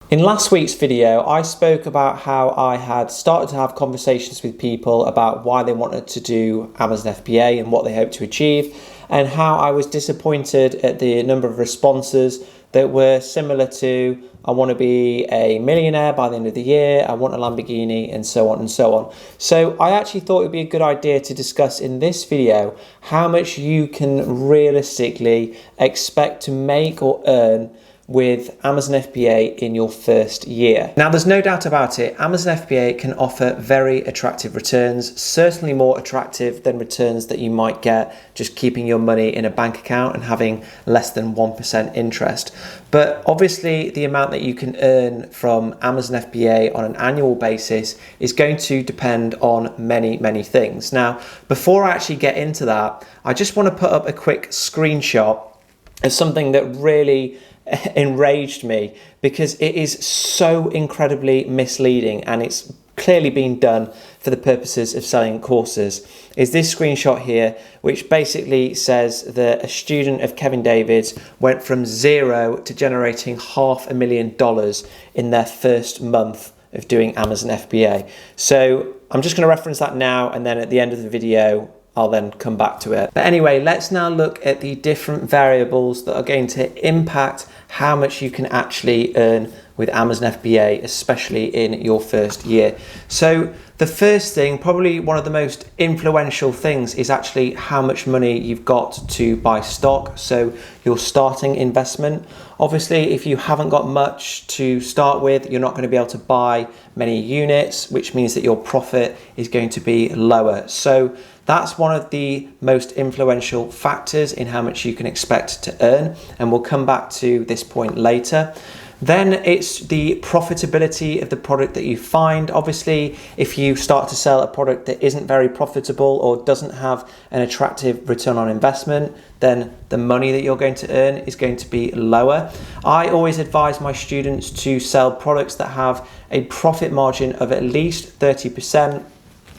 In last week's video, I spoke about how I had started to have conversations with people about why they wanted to do Amazon FBA and what they hoped to achieve, and how I was disappointed at the number of responses that were similar to, I want to be a millionaire by the end of the year, I want a Lamborghini, and so on and so on. So I actually thought it would be a good idea to discuss in this video how much you can realistically expect to make or earn with Amazon FBA in your first year. Now, there's no doubt about it, Amazon FBA can offer very attractive returns, certainly more attractive than returns that you might get just keeping your money in a bank account and having less than 1% interest. But obviously, the amount that you can earn from Amazon FBA on an annual basis is going to depend on many things. Now, before I actually get into that, I just want to put up a quick screenshot of something that really enraged me, because it is so incredibly misleading, and it's clearly been done for the purposes of selling courses. Is this screenshot here, which basically says that a student of Kevin David's went from 0 to generating $500,000 in their first month of doing Amazon FBA. So I'm just going to reference that now, and then at the end of the video I'll then come back to it. But anyway, let's now look at the different variables that are going to impact how much you can actually earn with Amazon FBA, especially in your first year. So the first thing, probably one of the most influential things, is actually how much money you've got to buy stock. So your starting investment. Obviously, if you haven't got much to start with, you're not going to be able to buy many units, which means that your profit is going to be lower. So that's one of the most influential factors in how much you can expect to earn, and we'll come back to this point later. Then it's the profitability of the product that you find. Obviously, if you start to sell a product that isn't very profitable or doesn't have an attractive return on investment, then the money that you're going to earn is going to be lower. I always advise my students to sell products that have a profit margin of at least 30%.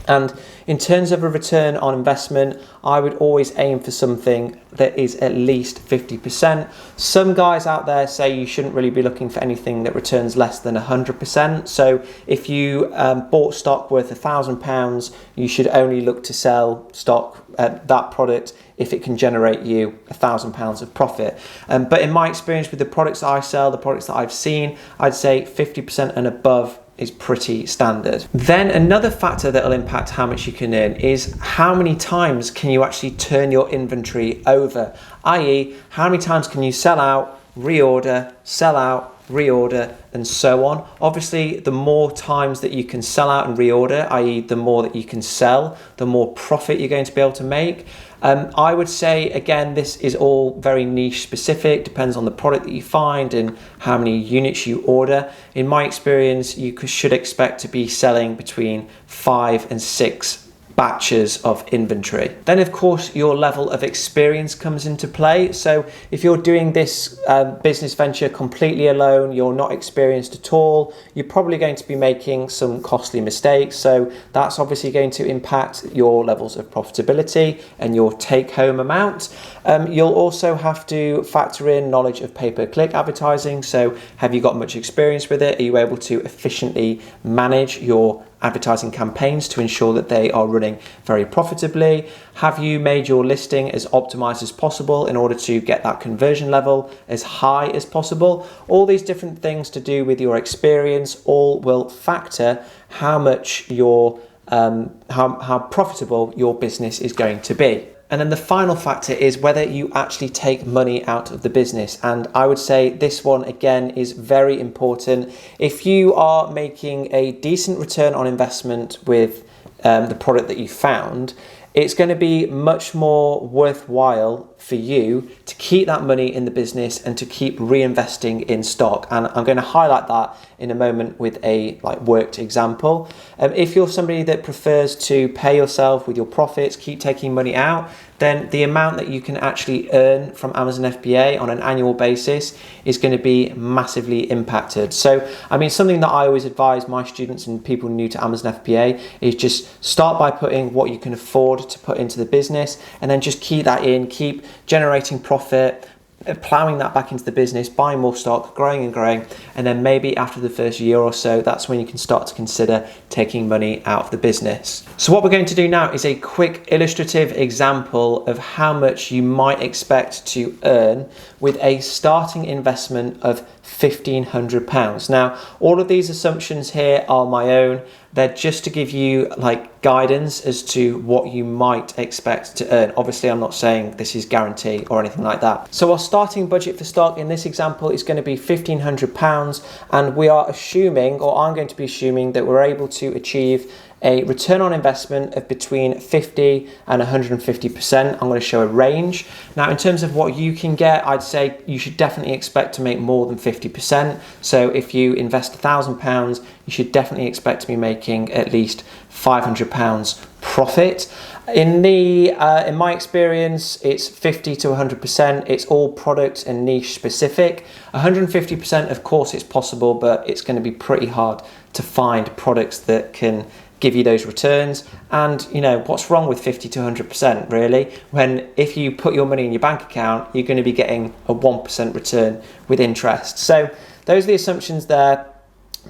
And in terms of a return on investment, I would always aim for something that is at least 50%. Some guys out there say you shouldn't really be looking for anything that returns less than 100%. So if you bought stock worth £1,000, you should only look to sell stock, that product, if it can generate you £1,000 of profit. But in my experience with the products that I sell, the products that I've seen, I'd say 50% and above is pretty standard. Then another factor that will impact how much you can earn is how many times can you actually turn your inventory over, i.e. how many times can you sell out, reorder, sell out, reorder, and so on. Obviously, the more times that you can sell out and reorder, i.e. the more that you can sell, the more profit you're going to be able to make. I would say, again, this is all very niche specific, depends on the product that you find and how many units you order. In my experience, you should expect to be selling between 5 and 6 batches of inventory. Then of course your level of experience comes into play. So if you're doing this business venture completely alone, you're not experienced at all, you're probably going to be making some costly mistakes. So that's obviously going to impact your levels of profitability and your take-home amount. You'll also have to factor in knowledge of pay-per-click advertising. So have you got much experience with it? Are you able to efficiently manage your advertising campaigns to ensure that they are running very profitably? Have you made your listing as optimized as possible in order to get that conversion level as high as possible? All these different things to do with your experience all will factor how much how profitable your business is going to be. And then the final factor is whether you actually take money out of the business. And I would say this one, again, is very important. If you are making a decent return on investment with the product that you found, it's going to be much more worthwhile for you to keep that money in the business and to keep reinvesting in stock. And I'm going to highlight that in a moment with a worked example. If you're somebody that prefers to pay yourself with your profits, keep taking money out, then the amount that you can actually earn from Amazon FBA on an annual basis is going to be massively impacted. So, I mean, something that I always advise my students and people new to Amazon FBA is just start by putting what you can afford to put into the business, and then just keep that in, keep generating profit, plowing that back into the business, buying more stock, growing and growing, and then maybe after the first year or so, that's when you can start to consider taking money out of the business. So what we're going to do now is a quick illustrative example of how much you might expect to earn with a starting investment of £1,500. Now, all of these assumptions here are my own. They're just to give you like guidance as to what you might expect to earn. Obviously, I'm not saying this is guaranteed or anything like that. So our starting budget for stock in this example is going to be £1,500, and we are assuming, or I'm going to be assuming, that we're able to achieve a return on investment of between 50 and 150%. I'm going to show a range. Now, in terms of what you can get, I'd say you should definitely expect to make more than 50%. So if you invest £1,000, you should definitely expect to be making at least £500 profit. In my experience, it's 50 to 100%. It's all product and niche specific. 150%, of course, it's possible, but it's going to be pretty hard to find products that can give you those returns. And you know, what's wrong with 50 to 100% really, when if you put your money in your bank account, you're going to be getting a 1% return with interest. So those are the assumptions there.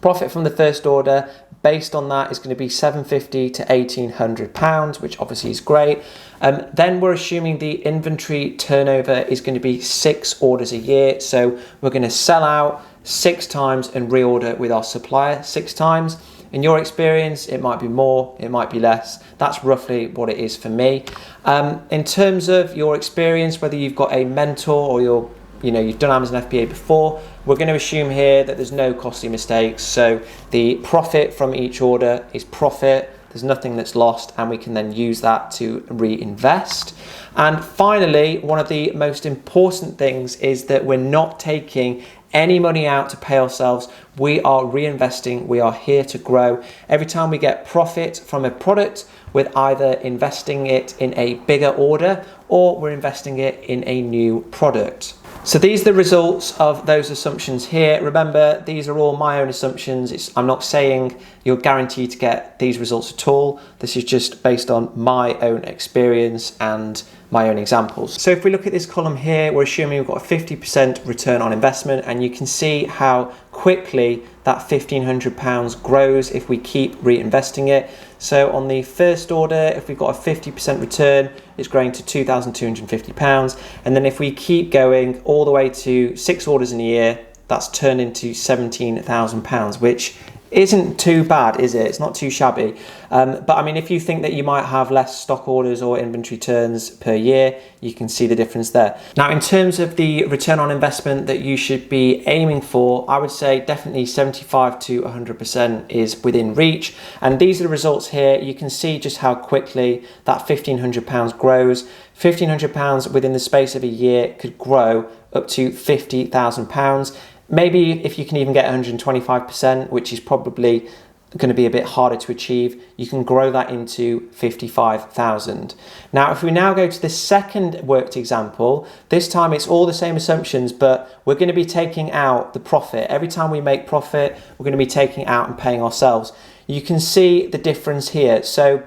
Profit from the first order based on that is going to be £750 to £1,800, which obviously is great. Then we're assuming the inventory turnover is going to be 6 orders a year. So we're going to sell out 6 times and reorder with our supplier 6 times. In your experience, it might be more, it might be less. That's roughly what it is for me. In terms of your experience, whether you've got a mentor or you've done Amazon FBA before, we're going to assume here that there's no costly mistakes. So the profit from each order is profit. There's nothing that's lost, and we can then use that to reinvest. And finally, one of the most important things is that we're not taking any money out to pay ourselves. We are reinvesting. We are here to grow. Every time we get profit from a product, we're either investing it in a bigger order or we're investing it in a new product. So these are the results of those assumptions here. Remember, these are all my own assumptions. I'm not saying you're guaranteed to get these results at all. This is just based on my own experience and my own examples. So if we look at this column here, we're assuming we've got a 50% return on investment, and you can see how quickly that £1,500 grows if we keep reinvesting it. So on the first order, if we've got a 50% return, it's growing to £2,250. And then if we keep going all the way to 6 orders in a year, that's turned into £17,000, which isn't too bad, is it? It's not too shabby. But I mean, if you think that you might have less stock orders or inventory turns per year, you can see the difference there. Now, in terms of the return on investment that you should be aiming for, I would say definitely 75 to 100% is within reach. And these are the results here. You can see just how quickly that £1,500 grows. £1,500 within the space of a year could grow up to £50,000. Maybe if you can even get 125%, which is probably going to be a bit harder to achieve, you can grow that into 55,000. Now, if we now go to the second worked example, this time it's all the same assumptions, but we're going to be taking out the profit. Every time we make profit, we're going to be taking out and paying ourselves. You can see the difference here. So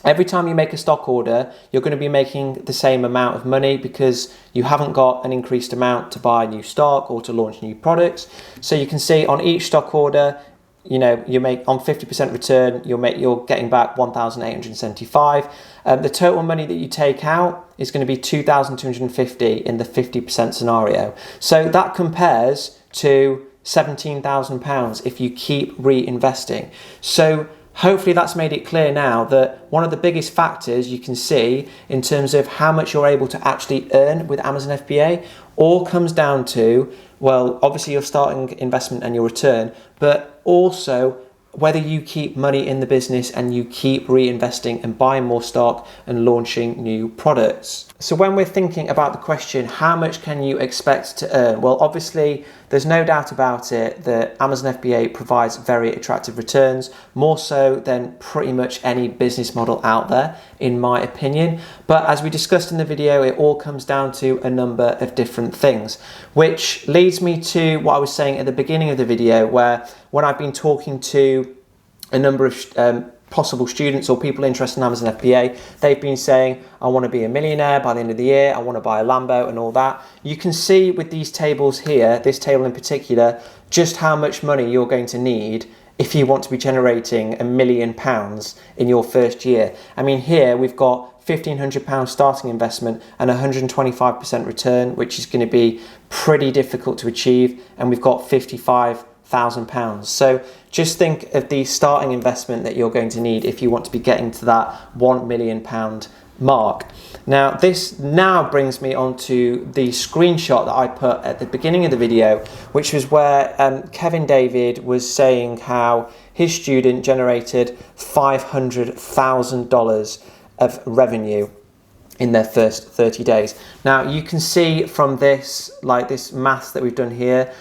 every time you make a stock order, you're going to be making the same amount of money because you haven't got an increased amount to buy new stock or to launch new products. So you can see on each stock order, you make on 50% return, you're getting back 1,875. The total money that you take out is going to be 2,250 in the 50% scenario. So that compares to £17,000 if you keep reinvesting. So hopefully that's made it clear now that one of the biggest factors you can see in terms of how much you're able to actually earn with Amazon FBA all comes down to, well, obviously your starting investment and your return, but also whether you keep money in the business and you keep reinvesting and buying more stock and launching new products. So when we're thinking about the question, how much can you expect to earn? Well, obviously, there's no doubt about it that Amazon FBA provides very attractive returns, more so than pretty much any business model out there, in my opinion. But as we discussed in the video, it all comes down to a number of different things, which leads me to what I was saying at the beginning of the video, where when I've been talking to a number of possible students or people interested in Amazon FBA, they've been saying, I want to be a millionaire by the end of the year, I want to buy a Lambo and all that. You can see with these tables here, this table in particular, just how much money you're going to need if you want to be generating £1 million in your first year. I mean, here we've got £1,500 starting investment and 125% return, which is going to be pretty difficult to achieve, and we've got £55,000. So just think of the starting investment that you're going to need if you want to be getting to that £1 million mark. Now, this now brings me on to the screenshot that I put at the beginning of the video, which was where Kevin David was saying how his student generated $500,000 of revenue in their first 30 days. Now, you can see from this, like this maths that we've done here,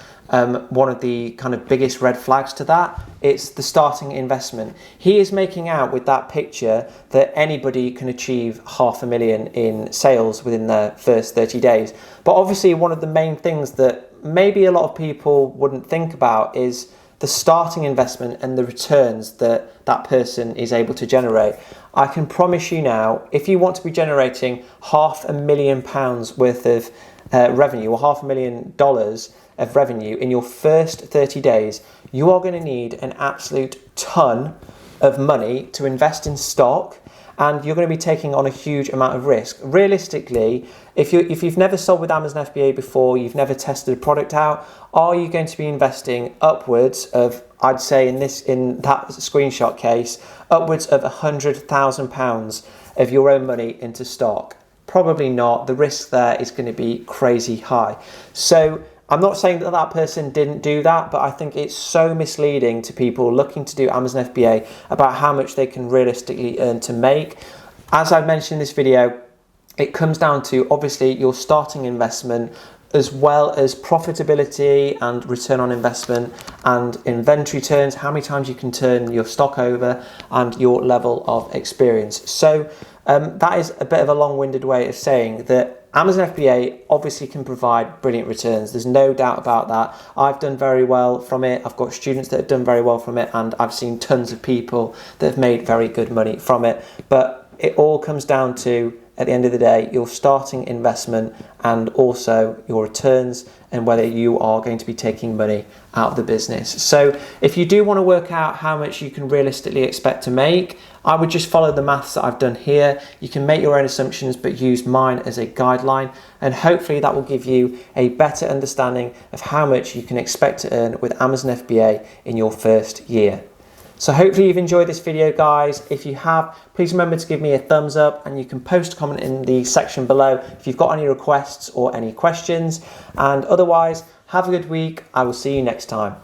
one of the kind of biggest red flags to that, it's the starting investment. He is making out with that picture that anybody can achieve $500,000 in sales within their first 30 days. But obviously one of the main things that maybe a lot of people wouldn't think about is the starting investment and the returns that that person is able to generate. I can promise you now, if you want to be generating £500,000 worth of revenue, or $500,000 of revenue in your first 30 days, you are going to need an absolute ton of money to invest in stock, and you're going to be taking on a huge amount of risk. Realistically, if you've never sold with Amazon FBA before, you've never tested a product out, are you going to be investing upwards of, I'd say in that screenshot case, upwards of £100,000 of your own money into stock? Probably not. The risk there is going to be crazy high. So I'm not saying that that person didn't do that, but I think it's so misleading to people looking to do Amazon FBA about how much they can realistically earn to make. As I've mentioned in this video, it comes down to obviously your starting investment, as well as profitability and return on investment and inventory turns, how many times you can turn your stock over, and your level of experience. So that is a bit of a long-winded way of saying that Amazon FBA obviously can provide brilliant returns. There's no doubt about that. I've done very well from it. I've got students that have done very well from it, and I've seen tons of people that have made very good money from it. But it all comes down to, at the end of the day, your starting investment and also your returns, and whether you are going to be taking money out of the business. So if you do want to work out how much you can realistically expect to make, I would just follow the maths that I've done here. You can make your own assumptions, but use mine as a guideline, and hopefully that will give you a better understanding of how much you can expect to earn with Amazon FBA in your first year. So hopefully you've enjoyed this video, guys. If you have, please remember to give me a thumbs up, and you can post a comment in the section below if you've got any requests or any questions. And otherwise, have a good week. I will see you next time.